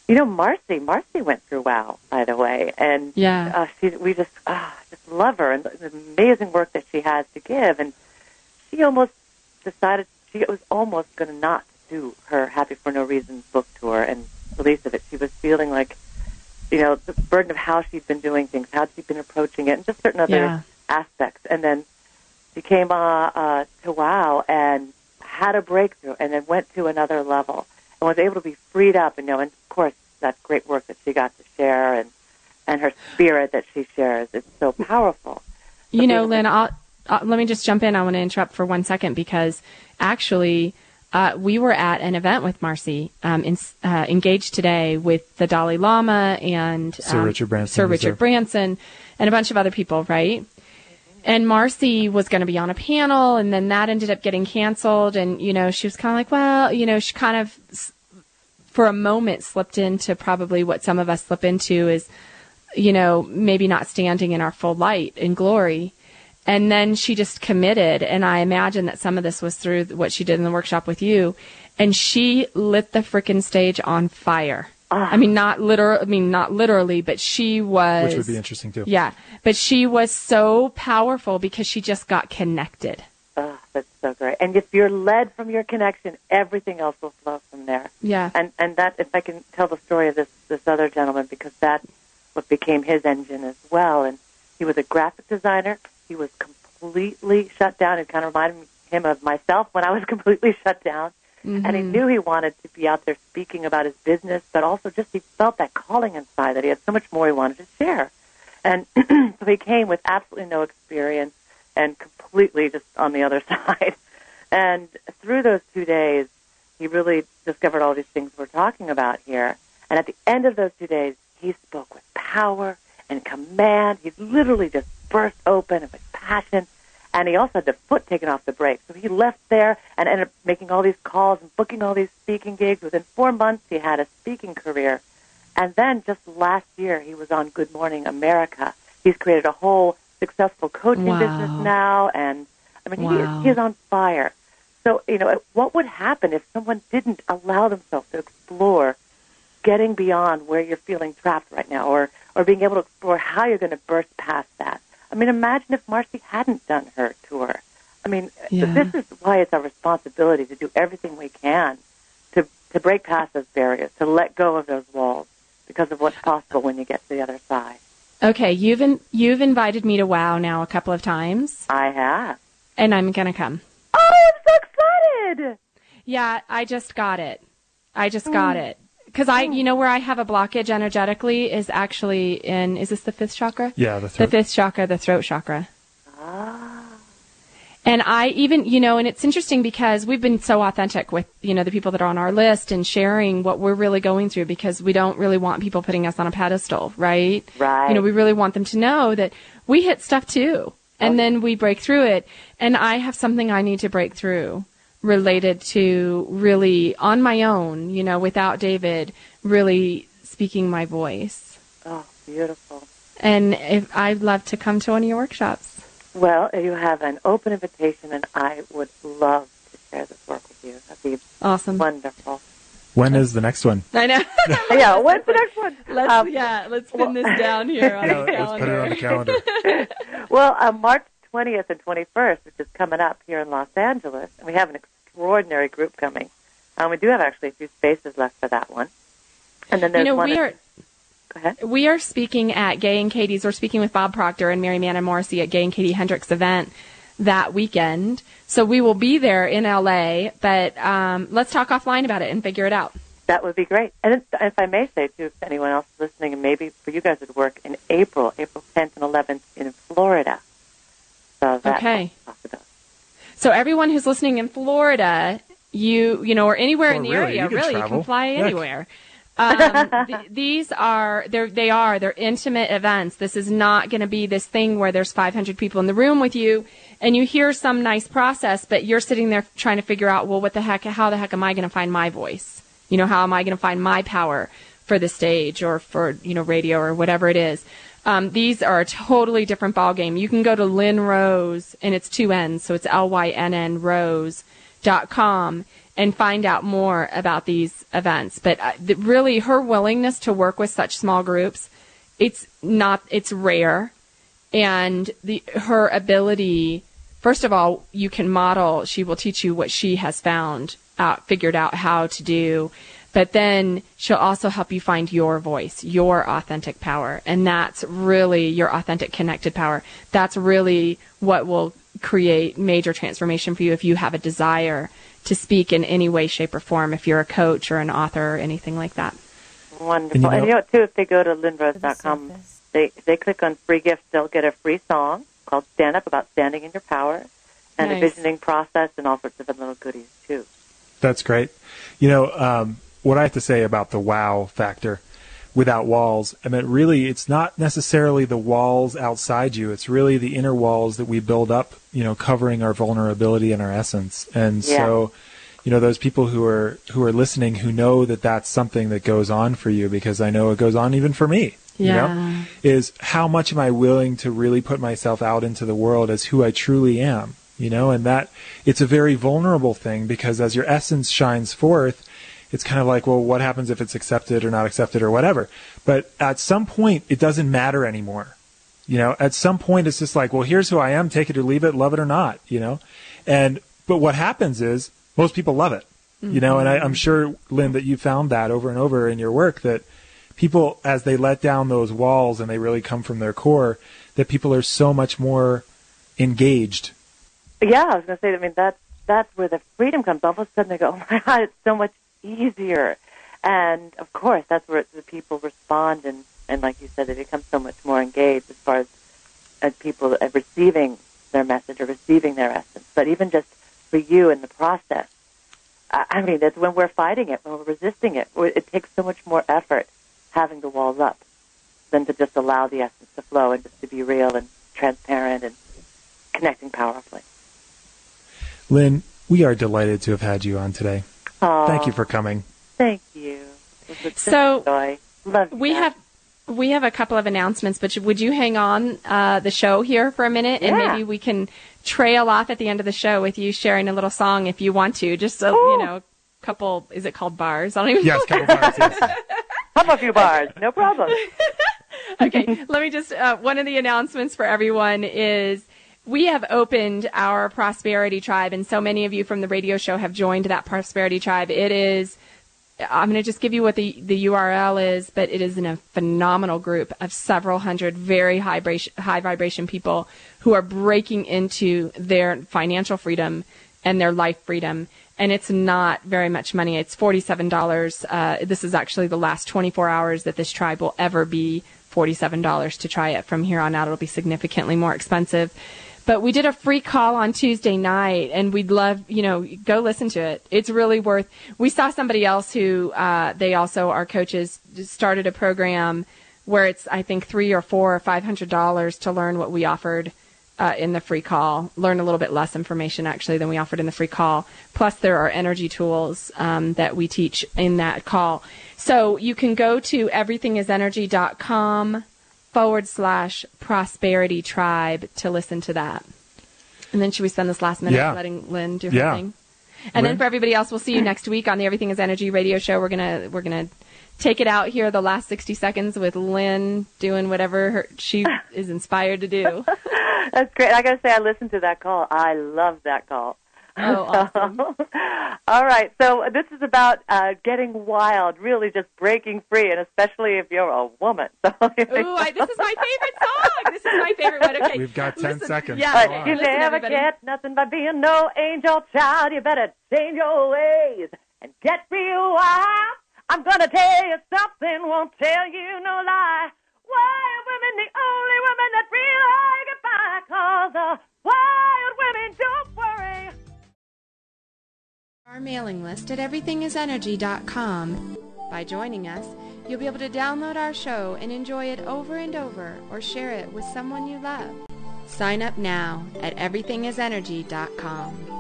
Marcy went through WOW, by the way, and we just love her and the amazing work that she has to give. And she almost decided she was almost going to not do her Happy for No Reason book tour and release of it. She was feeling like, the burden of how she'd been doing things, how she'd been approaching it, and just certain other aspects. And then she came to WOW and had a breakthrough, and then went to another level and was able to be freed up. And of course, that great work that she got to share and her spirit that she shares, it's so powerful. Lynn, let me just jump in. I want to interrupt for 1 second because actually we were at an event with Marcy, engaged today with the Dalai Lama and Sir Richard Branson and a bunch of other people, right? And Marcy was going to be on a panel, and then that ended up getting canceled. And, she was kind of like, well, she kind of, for a moment, slipped into probably what some of us slip into is, maybe not standing in our full light and glory. And then she just committed. And I imagine that some of this was through what she did in the workshop with you. And she lit the frickin' stage on fire. I mean, not literally, but she was. Which would be interesting too. Yeah. But she was so powerful because she just got connected. Oh, that's so great. And if you're led from your connection, everything else will flow from there. Yeah. And that, if I can tell the story of this other gentleman, because that's what became his engine as well. And he was a graphic designer. He was completely shut down. It kind of reminded him of myself when I was completely shut down. Mm-hmm. And he knew he wanted to be out there speaking about his business, but also just he felt that calling inside that he had so much more he wanted to share. And so he came with absolutely no experience and completely just on the other side. And through those 2 days, he really discovered all these things we're talking about here. And at the end of those 2 days, he spoke with power and command. He literally just burst open and with passion. And he also had the foot taken off the brake. So he left there and ended up making all these calls and booking all these speaking gigs. Within 4 months, he had a speaking career. And then just last year, he was on Good Morning America. He's created a whole successful coaching business now. And, he's on fire. So, what would happen if someone didn't allow themselves to explore getting beyond where you're feeling trapped right now or being able to explore how you're going to burst past that? Imagine if Marcy hadn't done her tour. This is why it's our responsibility to do everything we can to break past those barriers, to let go of those walls because of what's possible when you get to the other side. Okay, you've invited me to WOW now a couple of times. I have. And I'm going to come. Oh, I'm so excited! Yeah, I just got it. Because where I have a blockage energetically is actually is this the fifth chakra? Yeah, the throat. The fifth chakra, the throat chakra. Ah. And I even, and it's interesting because we've been so authentic with, the people that are on our list and sharing what we're really going through because we don't really want people putting us on a pedestal, right? Right. We really want them to know that we hit stuff too. And then we break through it. And I have something I need to break through related to really on my own, without David, really speaking my voice. Oh, beautiful. And I'd love to come to one of your workshops. Well, you have an open invitation, and I would love to share this work with you. That'd be awesome. Wonderful. When is the next one? I know. Yeah, when's the next one? Let's pin this down here on the calendar. Let's put it on the calendar. Well, March 20th and 21st, which is coming up here in Los Angeles, and we have an extraordinary group coming. We do have actually a few spaces left for that one. And then there's one. Go ahead. We are speaking at Gay and Katie's. We're speaking with Bob Proctor and Mary Mann and Morrissey at Gay and Katie Hendricks' event that weekend. So we will be there in L.A., but let's talk offline about it and figure it out. That would be great. And if I may say, too, if anyone else is listening, and maybe for you guys it would work, in April 10th and 11th in Florida. So that's okay. So everyone who's listening in Florida, or anywhere in the area, you can fly anywhere. They're intimate events. This is not going to be this thing where there's 500 people in the room with you and you hear some nice process, but you're sitting there trying to figure out, well, how the heck am I going to find my voice? How am I going to find my power for the stage or for, radio or whatever it is? These are a totally different ballgame. You can go to Lynn Rose, and it's 2 N's, so it's LYNN Rose.com. and find out more about these events. But really, her willingness to work with such small groups, it's rare. And her ability, first of all, you can model, she will teach you what she has figured out how to do. But then she'll also help you find your voice, your authentic power. And that's really your authentic connected power. That's really what will create major transformation for you if you have a desire to speak in any way, shape, or form, if you're a coach or an author or anything like that. Wonderful. And you know what, too, if they go to lynnrose.com, they click on free gifts, they'll get a free song called Stand Up, about standing in your power, and a visioning process and all sorts of little goodies, too. That's great. You know, what I have to say about the wow factor without walls, I mean, really, it's not necessarily the walls outside you. It's really the inner walls that we build up, you know, covering our vulnerability and our essence. And so, you know, those people who are listening, who know that that's something that goes on for you, because I know it goes on even for me, you know, is how much am I willing to really put myself out into the world as who I truly am, you know, and that it's a very vulnerable thing, because as your essence shines forth, it's kind of like, well, what happens if it's accepted or not accepted or whatever? But at some point, it doesn't matter anymore. You know, at some point, it's just like, well, here's who I am, take it or leave it, love it or not, you know? But what happens is most people love it, you know, and I'm sure, Lynn, that you found that over and over in your work, that people, as they let down those walls and they really come from their core, that people are so much more engaged. Yeah, I was going to say, I mean, that's where the freedom comes. All of a sudden they go, oh my God, it's so much easier. And of course, that's where the people respond, and like you said, they become so much more engaged as far as people receiving their message or receiving their essence. But even just for you in the process, I mean, that's when we're fighting it, when we're resisting it. It takes so much more effort having the walls up than to just allow the essence to flow and just to be real and transparent and connecting powerfully. Lynn, we are delighted to have had you on today. Aww. Thank you for coming. Thank you. So joy. Love we have a couple of announcements, but would you hang on the show here for a minute, and maybe we can trail off at the end of the show with you sharing a little song if you want to, just so you know, couple. Is it called bars? I don't even know. Yes, couple bars. Yes. Come a few bars, no problem. Okay, let me just. One of the announcements for everyone is, we have opened our Prosperity Tribe, and so many of you from the radio show have joined that Prosperity Tribe. It is, I'm going to just give you what the URL is, but it is in a phenomenal group of several hundred very high vibration people who are breaking into their financial freedom and their life freedom. And it's not very much money. It's $47. This is actually the last 24 hours that this tribe will ever be $47 to try it. From here on out, it'll be significantly more expensive. But we did a free call on Tuesday night, and we'd love, go listen to it. It's really worth. We saw somebody else who, they also are coaches, started a program where it's, I think, $300 or $400 or $500 to learn what we offered in the free call. Learn a little bit less information, actually, than we offered in the free call. Plus, there are energy tools that we teach in that call. So you can go to everythingisenergy.com/prosperity tribe to listen to that. And then should we spend this last minute letting Lynn do her thing? And then for everybody else, we'll see you next week on the Everything is Energy radio show. We're gonna take it out here the last 60 seconds with Lynn doing whatever she is inspired to do. That's great. I got to say, I listened to that call. I love that call. Oh, awesome. All right. So this is about getting wild, really just breaking free, and especially if you're a woman. So, this is my favorite song. This is my favorite one. Okay. We've got 10 seconds. Yeah. You never get nothing by being no angel child. You better change your ways and get real wild. I'm going to tell you something, won't tell you no lie. Why are women the only women that really get by? 'Cause the wild women, don't worry. Our mailing list at everythingisenergy.com. By joining us, you'll be able to download our show and enjoy it over and over, or share it with someone you love. Sign up now at everythingisenergy.com.